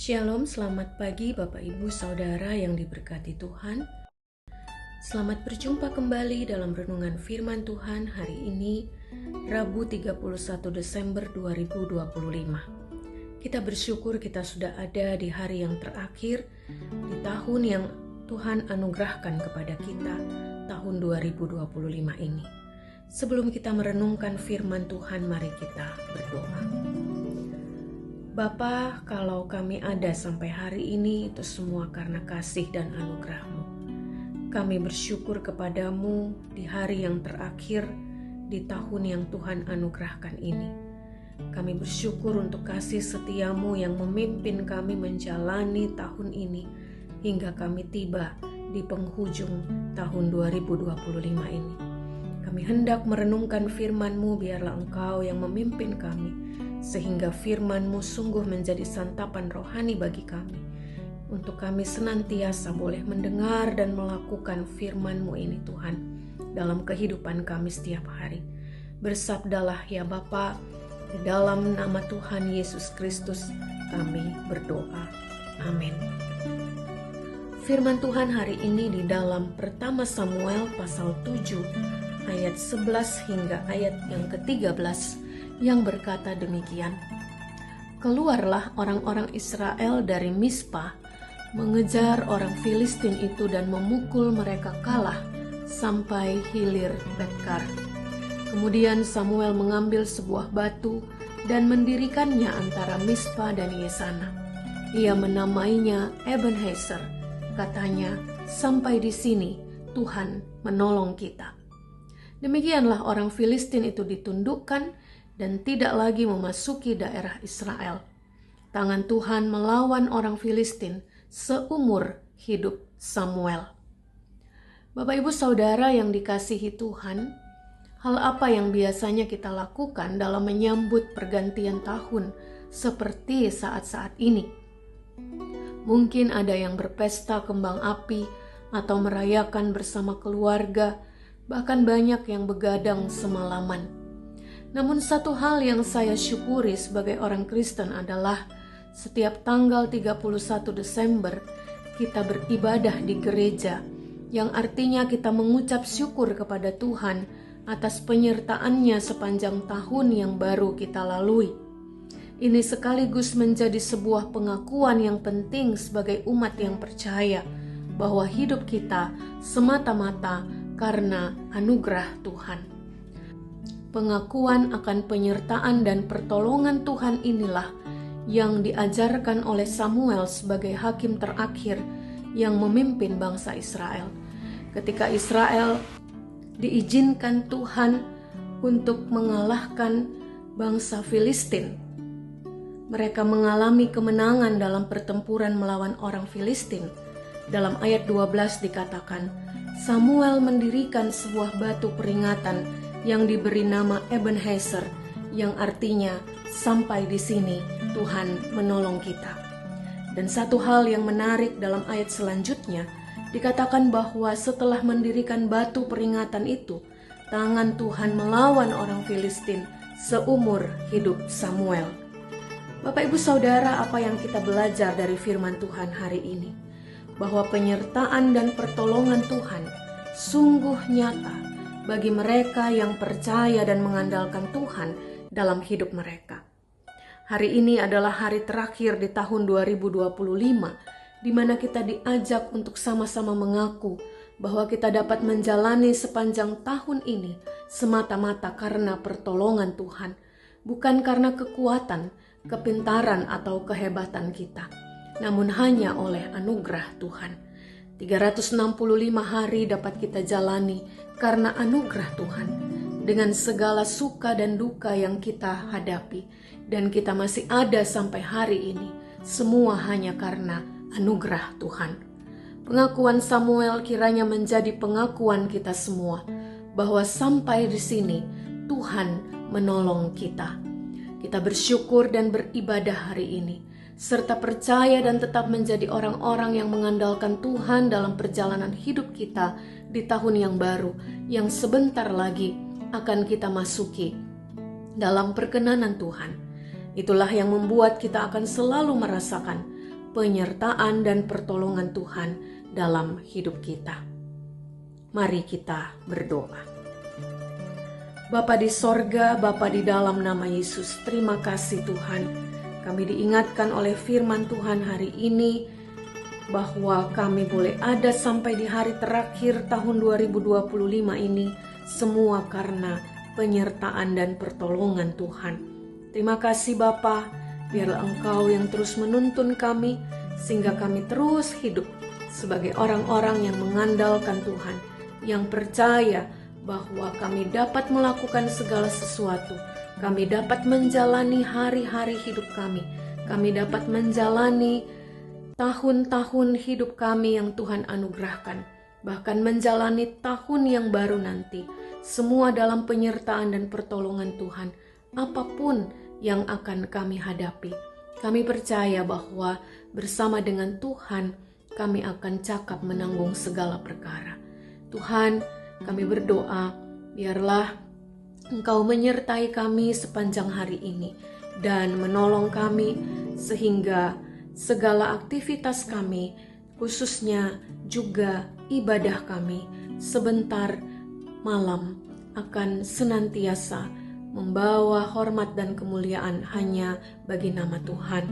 Shalom, selamat pagi Bapak Ibu Saudara yang diberkati Tuhan. Selamat berjumpa kembali dalam renungan firman Tuhan hari ini, Rabu 31 Desember 2025. Kita bersyukur kita sudah ada di hari yang terakhir, di tahun yang Tuhan anugerahkan kepada kita, tahun 2025 ini. Sebelum kita merenungkan firman Tuhan, mari kita berdoa. Bapa, kalau kami ada sampai hari ini, itu semua karena kasih dan anugerah-Mu. Kami bersyukur kepadamu di hari yang terakhir, di tahun yang Tuhan anugerahkan ini. Kami bersyukur untuk kasih setia-Mu yang memimpin kami menjalani tahun ini, hingga kami tiba di penghujung tahun 2025 ini. Kami hendak merenungkan firman-Mu, biarlah Engkau yang memimpin kami, sehingga firman-Mu sungguh menjadi santapan rohani bagi kami, untuk kami senantiasa boleh mendengar dan melakukan firman-Mu ini Tuhan, dalam kehidupan kami setiap hari. Bersabdalah ya Bapa, di dalam nama Tuhan Yesus Kristus kami berdoa. Amin. Firman Tuhan hari ini di dalam pertama Samuel pasal 7 ayat 11 hingga ayat yang ke-13 yang berkata demikian. Keluarlah orang-orang Israel dari Mispa, mengejar orang Filistin itu dan memukul mereka kalah sampai hilir Betkar. Kemudian Samuel mengambil sebuah batu dan mendirikannya antara Mispa dan Yesana. Ia menamainya Ebenezer. Katanya, sampai di sini Tuhan menolong kita. Demikianlah orang Filistin itu ditundukkan dan tidak lagi memasuki daerah Israel. Tangan Tuhan melawan orang Filistin seumur hidup Samuel. Bapak Ibu Saudara yang dikasihi Tuhan, hal apa yang biasanya kita lakukan dalam menyambut pergantian tahun seperti saat-saat ini? Mungkin ada yang berpesta kembang api atau merayakan bersama keluarga, bahkan banyak yang begadang semalaman. Namun satu hal yang saya syukuri sebagai orang Kristen adalah setiap tanggal 31 Desember kita beribadah di gereja, yang artinya kita mengucap syukur kepada Tuhan atas penyertaan-Nya sepanjang tahun yang baru kita lalui. Ini sekaligus menjadi sebuah pengakuan yang penting sebagai umat yang percaya bahwa hidup kita semata-mata karena anugerah Tuhan. Pengakuan akan penyertaan dan pertolongan Tuhan inilah yang diajarkan oleh Samuel sebagai hakim terakhir yang memimpin bangsa Israel. Ketika Israel diizinkan Tuhan untuk mengalahkan bangsa Filistin, mereka mengalami kemenangan dalam pertempuran melawan orang Filistin. Dalam ayat 12 dikatakan, Samuel mendirikan sebuah batu peringatan yang diberi nama Ebenezer, yang artinya sampai di sini Tuhan menolong kita. Dan satu hal yang menarik dalam ayat selanjutnya, dikatakan bahwa setelah mendirikan batu peringatan itu, tangan Tuhan melawan orang Filistin seumur hidup Samuel. Bapak Ibu Saudara, apa yang kita belajar dari firman Tuhan hari ini? Bahwa penyertaan dan pertolongan Tuhan sungguh nyata bagi mereka yang percaya dan mengandalkan Tuhan dalam hidup mereka. Hari ini adalah hari terakhir di tahun 2025, di mana kita diajak untuk sama-sama mengaku bahwa kita dapat menjalani sepanjang tahun ini semata-mata karena pertolongan Tuhan, bukan karena kekuatan, kepintaran atau kehebatan kita, namun hanya oleh anugerah Tuhan. 365 hari dapat kita jalani karena anugerah Tuhan, dengan segala suka dan duka yang kita hadapi, dan kita masih ada sampai hari ini, semua hanya karena anugerah Tuhan. Pengakuan Samuel kiranya menjadi pengakuan kita semua, bahwa sampai di sini Tuhan menolong kita. Kita bersyukur dan beribadah hari ini, serta percaya dan tetap menjadi orang-orang yang mengandalkan Tuhan dalam perjalanan hidup kita di tahun yang baru, yang sebentar lagi akan kita masuki dalam perkenanan Tuhan. Itulah yang membuat kita akan selalu merasakan penyertaan dan pertolongan Tuhan dalam hidup kita. Mari kita berdoa. Bapa di sorga, Bapa di dalam nama Yesus, terima kasih Tuhan. Kami diingatkan oleh firman Tuhan hari ini bahwa kami boleh ada sampai di hari terakhir tahun 2025 ini, semua karena penyertaan dan pertolongan Tuhan. Terima kasih Bapa, biarlah Engkau yang terus menuntun kami, sehingga kami terus hidup sebagai orang-orang yang mengandalkan Tuhan, yang percaya bahwa kami dapat melakukan segala sesuatu. Kami dapat menjalani hari-hari hidup kami. Kami dapat menjalani tahun-tahun hidup kami yang Tuhan anugerahkan. Bahkan menjalani tahun yang baru nanti. Semua dalam penyertaan dan pertolongan Tuhan. Apapun yang akan kami hadapi. Kami percaya bahwa bersama dengan Tuhan, kami akan cakap menanggung segala perkara. Tuhan, kami berdoa, biarlah Engkau menyertai kami sepanjang hari ini dan menolong kami sehingga segala aktivitas kami, khususnya juga ibadah kami sebentar malam, akan senantiasa membawa hormat dan kemuliaan hanya bagi nama Tuhan.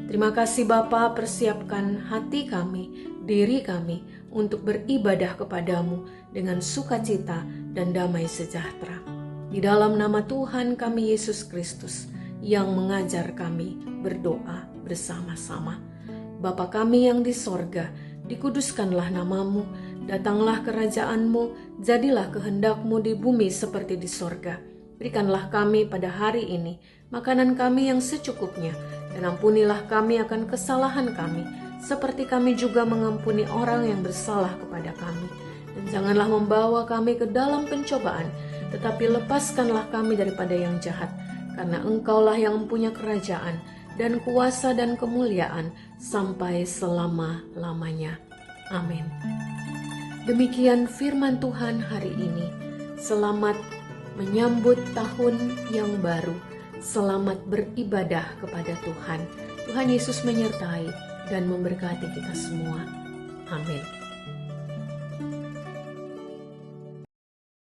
Terima kasih Bapa, persiapkan hati kami, diri kami untuk beribadah kepadamu dengan sukacita dan damai sejahtera. Di dalam nama Tuhan kami Yesus Kristus yang mengajar kami berdoa bersama-sama. Bapa kami yang di sorga, dikuduskanlah namamu, datanglah kerajaanmu, jadilah kehendakmu di bumi seperti di sorga. Berikanlah kami pada hari ini makanan kami yang secukupnya, dan ampunilah kami akan kesalahan kami, seperti kami juga mengampuni orang yang bersalah kepada kami. Dan janganlah membawa kami ke dalam pencobaan, tetapi lepaskanlah kami daripada yang jahat, karena Engkaulah yang mempunyai kerajaan dan kuasa dan kemuliaan sampai selama-lamanya. Amin. Demikian firman Tuhan hari ini. Selamat menyambut tahun yang baru. Selamat beribadah kepada Tuhan. Tuhan Yesus menyertai dan memberkati kita semua. Amin.